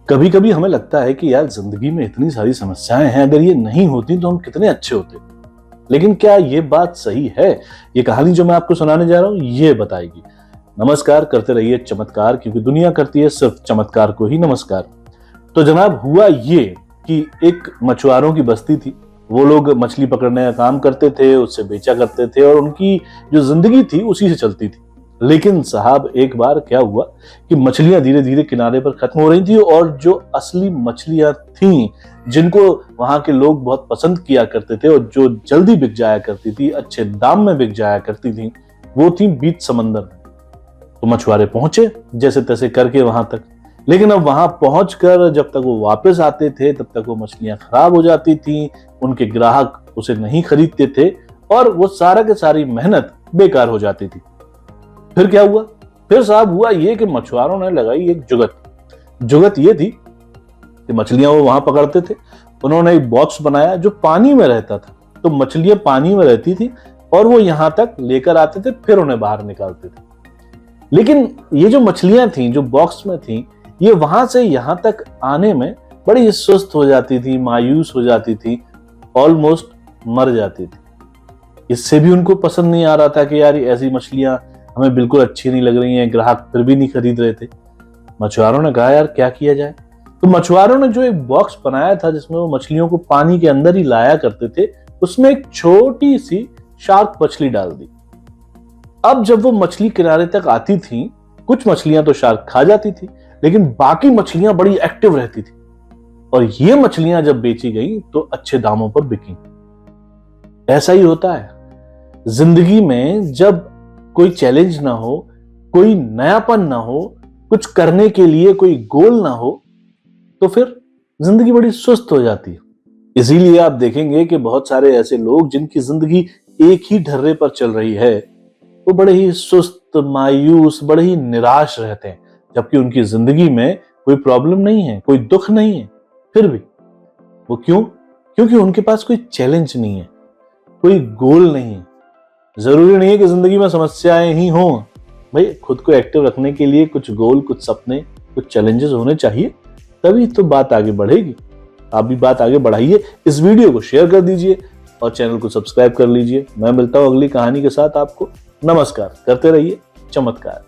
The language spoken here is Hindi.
कभी कभी हमें लगता है कि यार जिंदगी में इतनी सारी समस्याएं हैं, अगर ये नहीं होती तो हम कितने अच्छे होते। लेकिन क्या ये बात सही है? ये कहानी जो मैं आपको सुनाने जा रहा हूं ये बताएगी। नमस्कार, करते रहिए चमत्कार, क्योंकि दुनिया करती है सिर्फ चमत्कार को ही नमस्कार। तो जनाब, हुआ ये कि एक मछुआरों की बस्ती थी। वो लोग मछली पकड़ने का काम करते थे, उससे बेचा करते थे और उनकी जो जिंदगी थी उसी से चलती थी। लेकिन साहब, एक बार क्या हुआ कि मछलियां धीरे धीरे किनारे पर खत्म हो रही थी और जो असली मछलियां थीं, जिनको वहां के लोग बहुत पसंद किया करते थे और जो जल्दी बिक जाया करती थी, अच्छे दाम में बिक जाया करती थी, वो थी बीच समंदर में। तो मछुआरे पहुंचे जैसे तैसे करके वहां तक। लेकिन अब वहां पहुंचकर जब तक वो वापस आते थे तब तक वो मछलियां खराब हो जाती थी, उनके ग्राहक उसे नहीं खरीदते थे और वो सारा के सारी मेहनत बेकार हो जाती थी। फिर क्या हुआ? फिर साहब हुआ ये कि मछुआरों ने लगाई एक जुगत ये थी कि मछलियां वो वहां पकड़ते थे। उन्होंने एक बॉक्स बनाया जो पानी में रहता था, तो मछलियां पानी में रहती थी और वो यहां तक लेकर आते थे, फिर उन्हें बाहर निकालते थे। लेकिन ये जो मछलियां थी जो बॉक्स में थी, ये वहां से यहां तक आने में बड़ी सुस्त हो जाती थी, मायूस हो जाती थी, ऑलमोस्ट मर जाती थी। इससे भी उनको पसंद नहीं आ रहा था कि यार ऐसी मछलियां हमें बिल्कुल अच्छी नहीं लग रही हैं, ग्राहक फिर भी नहीं खरीद रहे थे। मछुआरों ने कहा यार क्या किया जाए। तो मछुआरों ने जो एक बॉक्स बनाया था जिसमें वो मछलियों को पानी के अंदर ही लाया करते थे, उसमें एक छोटी सी शार्क मछली डाल दी। अब जब वो मछली किनारे तक आती थी, कुछ मछलियां तो शार्क खा जाती थी, लेकिन बाकी मछलियां बड़ी एक्टिव रहती थी और ये मछलियां जब बेची गई तो अच्छे दामों पर बिकी। ऐसा ही होता है जिंदगी में, जब कोई चैलेंज ना हो, कोई नयापन ना हो, कुछ करने के लिए कोई गोल ना हो, तो फिर जिंदगी बड़ी सुस्त हो जाती है। इसीलिए आप देखेंगे कि बहुत सारे ऐसे लोग जिनकी जिंदगी एक ही ढर्रे पर चल रही है, वो बड़े ही सुस्त, मायूस, बड़े ही निराश रहते हैं, जबकि उनकी जिंदगी में कोई प्रॉब्लम नहीं है, कोई दुख नहीं है। फिर भी वो क्यों? क्योंकि उनके पास कोई चैलेंज नहीं है, कोई गोल नहीं है। जरूरी नहीं है कि जिंदगी में समस्याएं ही हों भाई, खुद को एक्टिव रखने के लिए कुछ गोल, कुछ सपने, कुछ चैलेंजेस होने चाहिए, तभी तो बात आगे बढ़ेगी। आप भी बात आगे बढ़ाइए, इस वीडियो को शेयर कर दीजिए और चैनल को सब्सक्राइब कर लीजिए। मैं मिलता हूं अगली कहानी के साथ आपको। नमस्कार, करते रहिए चमत्कार।